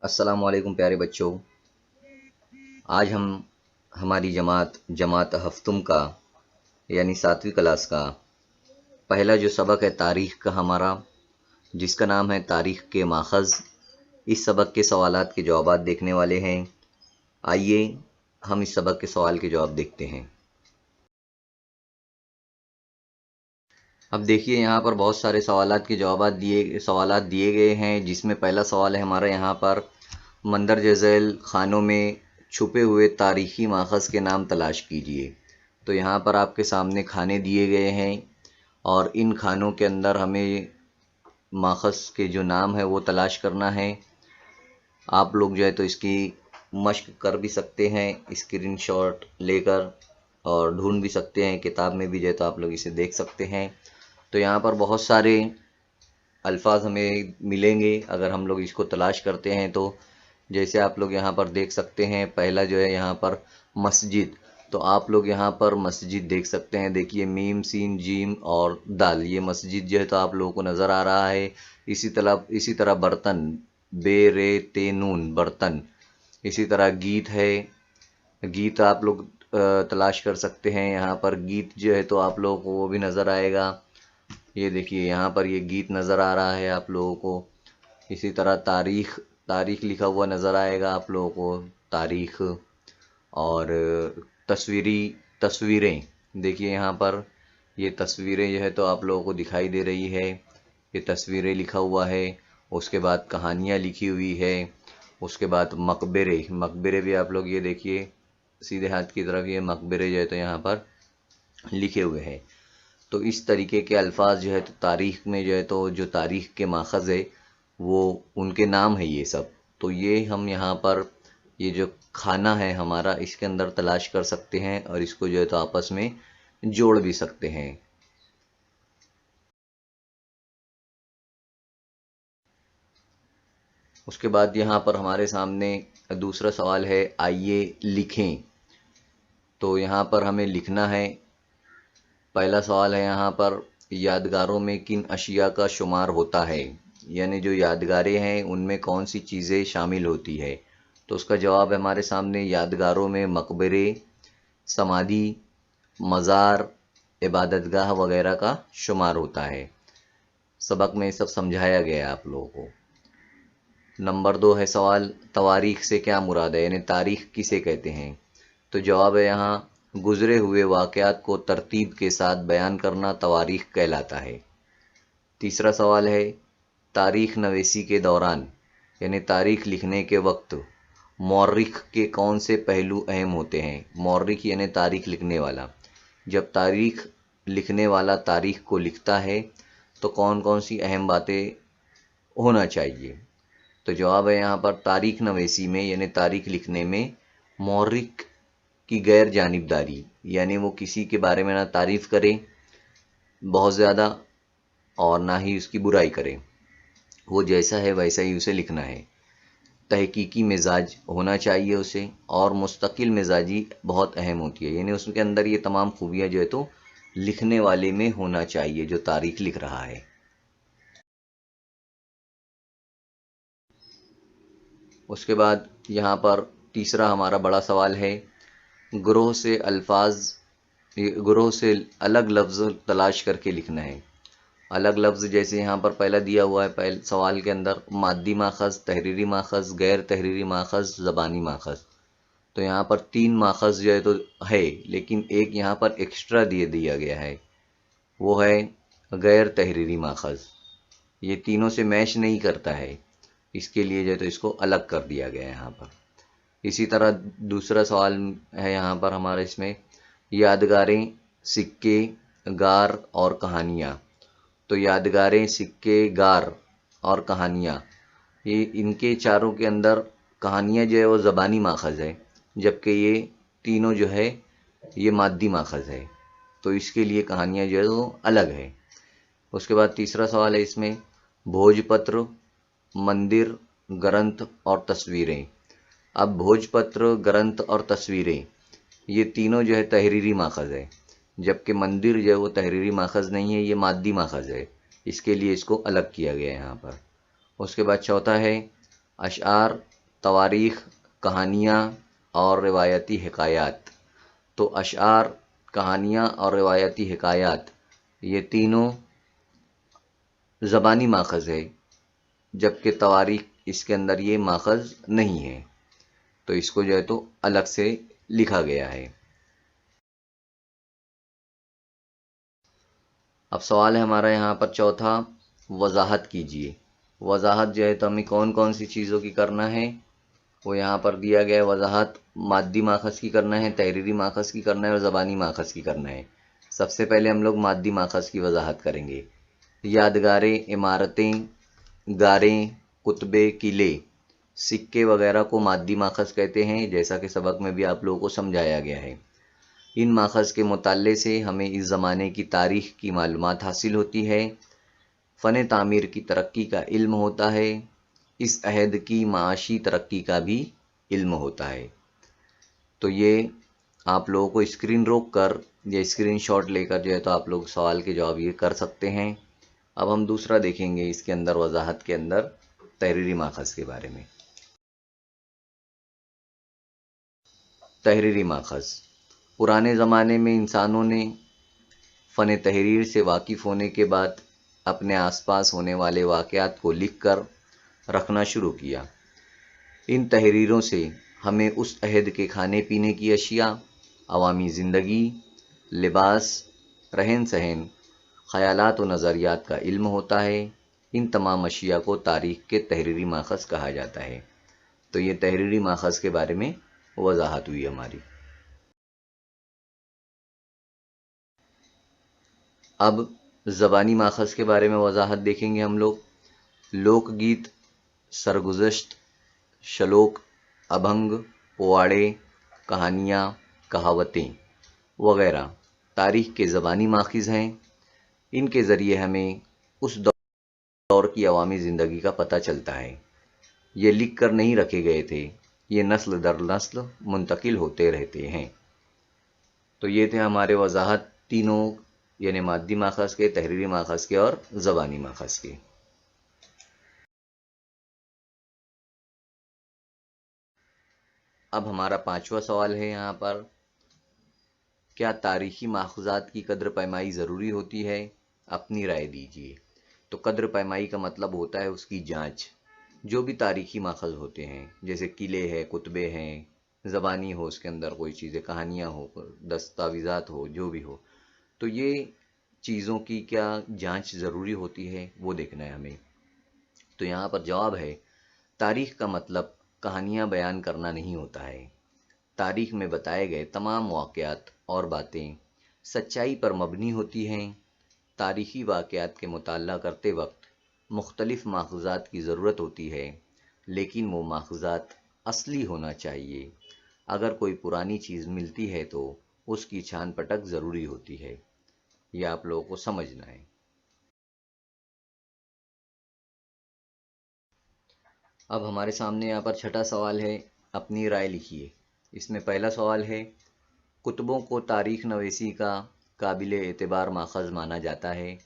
السلام علیکم پیارے بچوں، آج ہم ہماری جماعت ہفتم کا یعنی 7ویں کلاس کا پہلا جو سبق ہے تاریخ کا ہمارا، جس کا نام ہے تاریخ کے ماخذ، اس سبق کے سوالات کے جوابات دیکھنے والے ہیں۔ آئیے ہم اس سبق کے سوال کے جواب دیکھتے ہیں۔ اب دیکھیے یہاں پر بہت سارے سوالات دیے گئے ہیں، جس میں پہلا سوال ہے ہمارا یہاں پر مندرجہ ذیل خانوں میں چھپے ہوئے تاریخی ماخذ کے نام تلاش کیجیے۔ تو یہاں پر آپ کے سامنے کھانے دیے گئے ہیں اور ان کھانوں کے اندر ہمیں ماخذ کے جو نام ہے وہ تلاش کرنا ہے۔ آپ لوگ جو ہے تو اس کی مشق کر بھی سکتے ہیں اسکرین شاٹ لے کر، اور ڈھونڈ بھی سکتے ہیں کتاب میں بھی جو ہے تو آپ لوگ اسے دیکھ سکتے ہیں۔ تو یہاں پر بہت سارے الفاظ ہمیں ملیں گے اگر ہم لوگ اس کو تلاش کرتے ہیں تو، جیسے آپ لوگ یہاں پر دیکھ سکتے ہیں پہلا جو ہے یہاں پر مسجد، تو آپ لوگ یہاں پر مسجد دیکھ سکتے ہیں۔ دیکھیے میم سین جیم اور دال، یہ مسجد جو ہے تو آپ لوگوں کو نظر آ رہا ہے۔ اسی طرح برتن، بے رے تے نون برتن۔ اسی طرح گیت ہے، گیت آپ لوگ تلاش کر سکتے ہیں۔ یہاں پر گیت جو ہے تو آپ لوگوں کو وہ بھی نظر آئے گا۔ یہ دیکھیے یہاں پر یہ گیت نظر آ رہا ہے آپ لوگوں کو۔ اسی طرح تاریخ لکھا ہوا نظر آئے گا آپ لوگوں کو، تاریخ۔ اور تصویریں دیکھیے یہاں پر یہ تصویریں جو ہے تو آپ لوگوں کو دکھائی دے رہی ہے، یہ تصویریں لکھا ہوا ہے۔ اس کے بعد کہانیاں لکھی ہوئی ہے۔ اس کے بعد مقبرے بھی آپ لوگ یہ دیکھیے سیدھے ہاتھ کی طرف، یہ مقبرے جو ہے تو یہاں پر لکھے ہوئے ہیں۔ تو اس طریقے کے الفاظ جو ہے تو تاریخ میں جو ہے تو جو تاریخ کے ماخذ ہے وہ ان کے نام ہے یہ سب۔ تو یہ ہم یہاں پر یہ جو کھانا ہے ہمارا اس کے اندر تلاش کر سکتے ہیں اور اس کو جو ہے تو آپس میں جوڑ بھی سکتے ہیں۔ اس کے بعد یہاں پر ہمارے سامنے دوسرا سوال ہے، آئیے لکھیں۔ تو یہاں پر ہمیں لکھنا ہے۔ پہلا سوال ہے یہاں پر، یادگاروں میں کن اشیاء کا شمار ہوتا ہے؟ یعنی جو یادگاریں ہیں ان میں کون سی چیزیں شامل ہوتی ہے؟ تو اس کا جواب ہے ہمارے سامنے، یادگاروں میں مقبرے، سمادھی، مزار، عبادت گاہ وغیرہ کا شمار ہوتا ہے۔ سبق میں یہ سب سمجھایا گیا ہے آپ لوگوں کو۔ نمبر 2 ہے سوال، تواریخ سے کیا مراد ہے؟ یعنی تاریخ کسے کہتے ہیں؟ تو جواب ہے یہاں، گزرے ہوئے واقعات کو ترتیب کے ساتھ بیان کرنا تواریخ کہلاتا ہے۔ تیسرا سوال ہے، تاریخ نویسی کے دوران یعنی تاریخ لکھنے کے وقت مورخ کے کون سے پہلو اہم ہوتے ہیں؟ مورخ یعنی تاریخ لکھنے والا۔ جب تاریخ لکھنے والا تاریخ کو لکھتا ہے تو کون کون سی اہم باتیں ہونا چاہیے؟ تو جواب ہے یہاں پر، تاریخ نویسی میں یعنی تاریخ لکھنے میں مورخ کی غیر جانبداری، یعنی وہ کسی کے بارے میں نہ تعریف کرے بہت زیادہ اور نہ ہی اس کی برائی کرے، وہ جیسا ہے ویسا ہی اسے لکھنا ہے۔ تحقیقی مزاج ہونا چاہیے اسے، اور مستقل مزاجی بہت اہم ہوتی ہے، یعنی اس کے اندر یہ تمام خوبیاں جو ہے تو لکھنے والے میں ہونا چاہیے جو تاریخ لکھ رہا ہے۔ اس کے بعد یہاں پر تیسرا ہمارا بڑا سوال ہے، گروہ سے الگ لفظ تلاش کر کے لکھنا ہے۔ الگ لفظ جیسے یہاں پر پہلا دیا ہوا ہے، پہلے سوال کے اندر، مادی ماخذ، تحریری ماخذ، غیر تحریری ماخذ، زبانی ماخذ۔ تو یہاں پر 3 ماخذ جو ہے تو ہے، لیکن ایک یہاں پر ایکسٹرا دیا گیا ہے، وہ ہے غیر تحریری ماخذ۔ یہ تینوں سے میچ نہیں کرتا ہے، اس کے لیے جو ہے تو اس کو الگ کر دیا گیا ہے یہاں پر۔ اسی طرح دوسرا سوال ہے یہاں پر ہمارے اس میں، یادگاریں، سکے، غار اور کہانیاں۔ تو یادگاریں، سکے، غار اور کہانیاں، یہ ان کے چاروں کے اندر کہانیاں جو ہے وہ زبانی ماخذ ہے، جبکہ یہ تینوں جو ہے یہ مادی ماخذ ہے، تو اس کے لیے کہانیاں جو ہے وہ الگ ہے۔ اس کے بعد تیسرا سوال ہے اس میں، بھوج پتر، مندر، گرنتھ اور تصویریں۔ اب بھوج پتر، گرنتھ اور تصویریں یہ تینوں جو ہے تحریری ماخذ ہے، جبکہ مندر جو ہے وہ تحریری ماخذ نہیں ہے، یہ مادی ماخذ ہے، اس کے لیے اس کو الگ کیا گیا ہے یہاں پر۔ اس کے بعد چوتھا ہے، اشعار، तवारीख, कहानियाँ और रिवायती हिकायात। तो अशआर, कहानियाँ और रिवायती हिकायात ये तीनों ज़बानी माखज़ है, जबकि तवारीख इसके अंदर ये माखज़ नहीं है, तो इसको जो है तो अलग से लिखा गया है। अब सवाल है हमारा यहाँ पर चौथा, वजाहत कीजिए। वजाहत जो है तो हमें कौन कौन सी चीज़ों की करना है, वो यहाँ पर दिया गया है। वजाहत मादी माखज़ की करना है, तहरीरी माखज़ की करना है और ज़बानी माखज़ की करना है। सबसे पहले हम लोग मादी माखज़ की वजाहत करेंगे। यादगारें, इमारतें, गारें, कुतबे, किले, सिक्के वगैरह को मादी माखज़ कहते हैं, जैसा कि सबक में भी आप लोगों को समझाया गया है। इन माखज़ के मुताले से हमें इस ज़माने की तारीख़ की मालूमात हासिल होती है, फ़न तामीर की तरक्की का इल्म होता है, इस अहद की माशी तरक्की का भी इल्म होता है। तो ये आप लोगों को स्क्रीन रोक कर या स्क्रीन शॉट लेकर जो है तो आप लोग सवाल के जवाब ये कर सकते हैं। अब हम दूसरा देखेंगे इसके अंदर, वजाहत के अंदर तहरीरी माखज़ के बारे में। तहरीरी माखज़, पुराने ज़माने में इंसानों ने फ़न तहरीर से वाकिफ़ होने के बाद अपने आसपास होने वाले वाक़यात को लिख कर रखना शुरू किया। इन तहरीरों से हमें उस अहद के खाने पीने की अशिया, अवामी ज़िंदगी, लिबास, रहन सहन, ख़यालात व नज़रियात का इल्म होता है। इन तमाम अशिया को तारीख़ के तहरीरी माखज़ कहा जाता है। तो ये तहरीरी माखज़ के बारे में वजाहत हुई हमारी। अब ज़बानी माखज़ के बारे में वजाहत देखेंगे हम लोग। लोकगीत, सरगुज़श्त, शलोक, अभंग, पोवाड़े, कहानियाँ, कहावतें वगैरह तारीख़ के ज़बानी माखज़ हैं। इनके ज़रिए हमें उस दौर की अवामी ज़िंदगी का पता चलता है। ये लिख कर नहीं रखे गए थे, ये नस्ल दर नस्ल मुंतकिल होते रहते हैं। तो ये थे हमारे वजाहत तीनों, यानी मादी माखज़ के, तहरीरी माखज़ के और ज़बानी माखज़ के। अब हमारा पांचवा सवाल है यहाँ पर, क्या तारीख़ी माखज़ात की कद्र पैमाई ज़रूरी होती है? अपनी राय दीजिए। तो कद्र पैमाई का मतलब होता है उसकी जांच। जो भी तारीख़ी माखज़ होते हैं, जैसे किले हैं, कुतबे हैं, ज़बानी हो उसके अंदर कोई चीज़ें, कहानियाँ हो, दस्तावेज़ात हो, जो भी हो, तो ये चीज़ों की क्या जांच ज़रूरी होती है, वो देखना है हमें। तो यहाँ पर जवाब है, तारीख़ का मतलब कहानियाँ बयान करना नहीं होता है। तारीख़ में बताए गए तमाम वाक़यात और बातें सच्चाई पर मबनी होती हैं। तारीख़ी वाक़यात के मुताला करते वक्त मुख्तलिफ़ माखज़ात की ज़रूरत होती है, लेकिन वो माखज़ात असली होना चाहिए। अगर कोई पुरानी चीज़ मिलती है तो उसकी छान पटक ज़रूरी होती है। ये आप लोगों को समझना है। अब हमारे सामने यहाँ पर छठा सवाल है, अपनी राय लिखिए। इसमें पहला सवाल है, कुतुबों को तारीख़ नवीसी का काबिल एतबार माखज़ माना जाता है।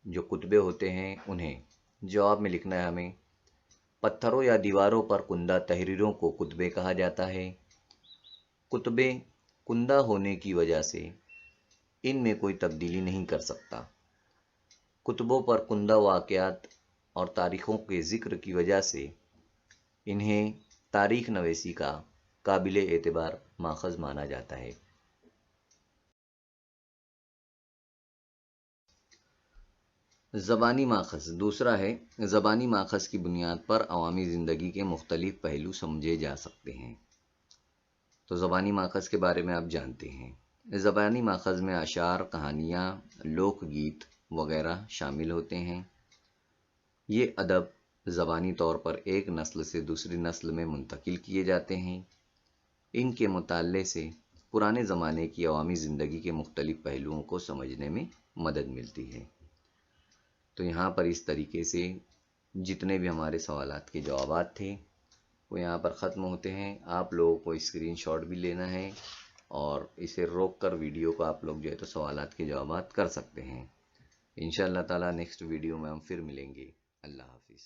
जो कुतबे होते हैं उन्हें जवाब में लिखना है हमें। पत्थरों या दीवारों पर कुंदा तहरीरों को कुतबे कहा जाता है। कुतबे कुंदा होने की वजह से इनमें कोई तब्दीली नहीं कर सकता। कुतुबों पर कुंदा वाक़यात और तारीख़ों के ज़िक्र की वजह से इन्हें तारीख़ नवीसी का काबिल एतबार माखज़ माना जाता है। ज़बानी माखज़ दूसरा है, ज़बानी माखज़ की बुनियाद पर अवामी ज़िंदगी के मुख्तलिफ़ पहलू समझे जा सकते हैं। तो ज़बानी माखज़ के बारे में आप जानते हैं। ज़बानी माखज़ में अशार, कहानियाँ, लोकगीत वगैरह शामिल होते हैं। ये अदब ज़बानी तौर पर एक नस्ल से दूसरी नस्ल में मुंतकिल किए जाते हैं। इनके मुताले से पुराने ज़माने की अवामी ज़िंदगी के मुख्तलिफ़ पहलुओं को समझने में मदद मिलती है। तो यहाँ पर इस तरीके से जितने भी हमारे सवालात के जवाबात थे वो यहाँ पर ख़त्म होते हैं। आप लोगों को स्क्रीनशॉट भी लेना है और इसे रोक कर वीडियो को आप लोग जो है तो सवालात के जवाबात कर सकते हैं। इंशाअल्लाह ताला नेक्स्ट वीडियो में हम फिर मिलेंगे। अल्लाह हाफिज़।